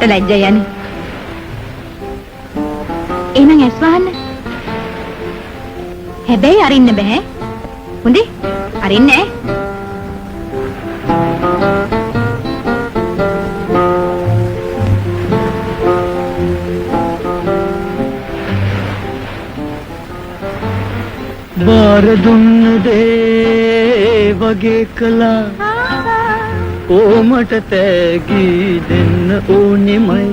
මට ලැජ්ජයි යන්නේ. එහෙනම් ඇස් වහන්න. හැබැයි අරින්න බෑ. හොඳේ? අරින්නේ නෑ. බාර දුන්න දේ වගේ කළා ඕමට තෑගි දෙන්න ඕනෙමයි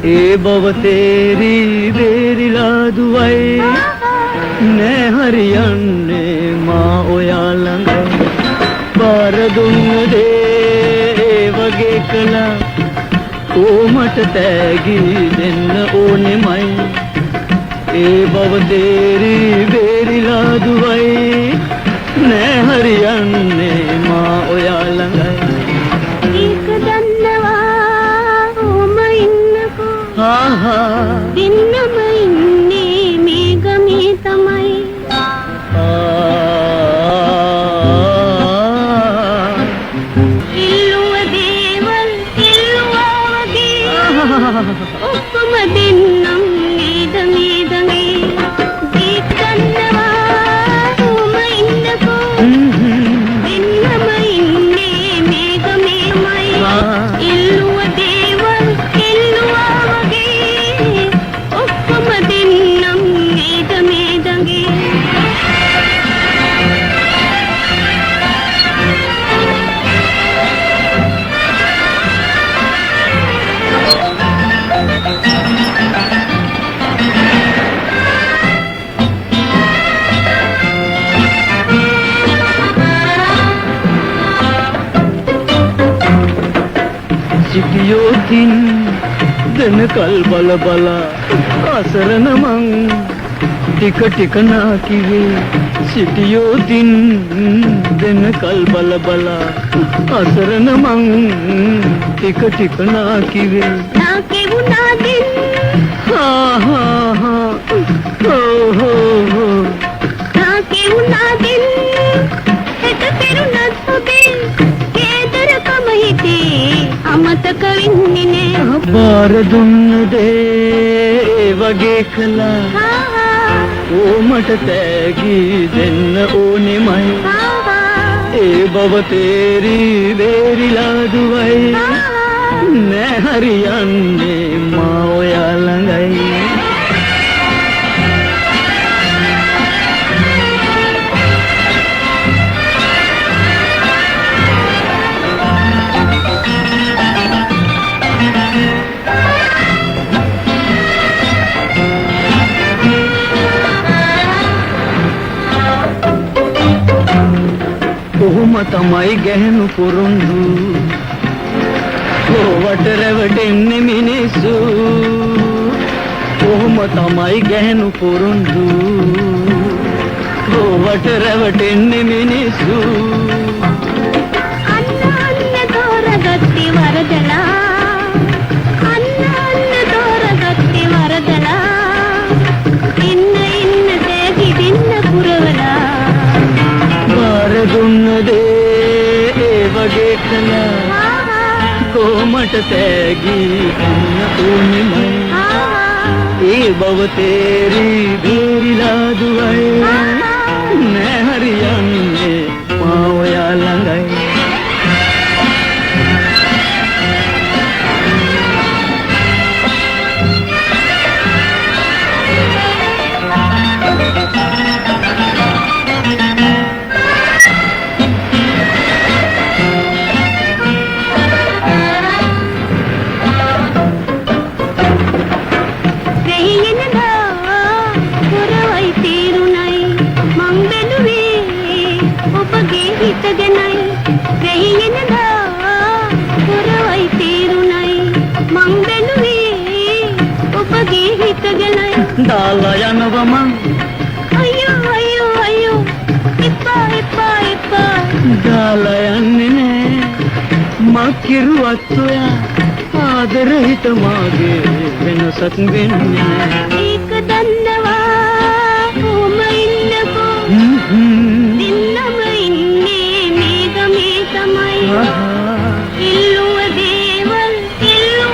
ඒ බව තේරි වේරිලා දුවයි නෑ හරියන්නේ මා ඔයා ළඟ බාර දුන්න දේ වගේ කළා ඕමට තෑගි දෙන්න ඕනෙමයි ඒ බව තේරි වේරිලා දුවයි නෑ හරියන්නේ මා ඔයා ළඟයි ඒක දන්නවා ඔම ඉන්නකෝ දින්නම ඉන්නේ මේ ගමේ තමයි ඉල්ලුව දේවල් ඉල්ලුවා වගේ ඔක්කොම දෙන්නම් සිටියෝතින් දෙනකල් බල බලා අසරණ මං ටික ටික නාකිවේ සිටියෝතින් දෙනකල් බල බලා අසරණ මං ටික ටික නාකිවේ නාකිවුනා දින් නාකිවුනා දින් හෙට පෙරුණත් ඔබේ කේදරකම හිතේ අමතක වෙන්නේ නෑ බාර දුන්න දේ වගේ කළා ඕමට තෑගි දෙන්න ඕනෙමයි ඒ බව තේරි වේරිලා දුවයි නෑ හරියන්නේ මා ඔයා ළඟයි කොහොම තමයි ගැහණු පොරොන්දු කොවට රැවටෙන්නේ මිනිස්සු කොහොම තමයි ගැහණු පොරොන්දු කොවට රැවටෙන්නේ මිනිස්සු අන්න අන්න තෝරගත්තේ වරදලා අන්න අන්න තෝරගත්තේ වරදලා ඉන්න තෑගි දෙන්න පුරවලා බාර දුන්න දේ වගේ කළා කොමට තෑගි දෙන්න ඕනෙමයි ඒ බව තේරි වේරිලා දුවයි නෑ හරියන්නේ මා ඔයා ළඟයි දාලා යනවා මං අයියෝ අයියෝ අයියෝ එපා එපා එපා දාලා යන්නේ නෑ මා කිරුවත් ඔයා ආදර හිත මාගේ වෙනසක් වෙන්නේ නෑ ඒක දන්නවා කොහොම ඉන්නකෝ දින්නම ඉන්නේ මේ ගමේ තමයි ඉල්ලුව දේවල් ඉල්ලුවා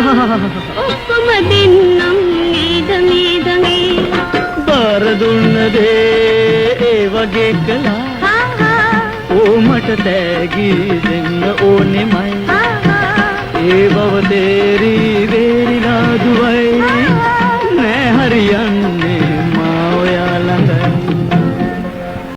ඔක්කොම දෙන්නම් නේද නේදනේ බාර දුන්නදේ ඒ වගේ කළා ඕ මට තෑගි දෙන්න ඕනෙමයි ඒ බව තේරි වේරිලා දුවයි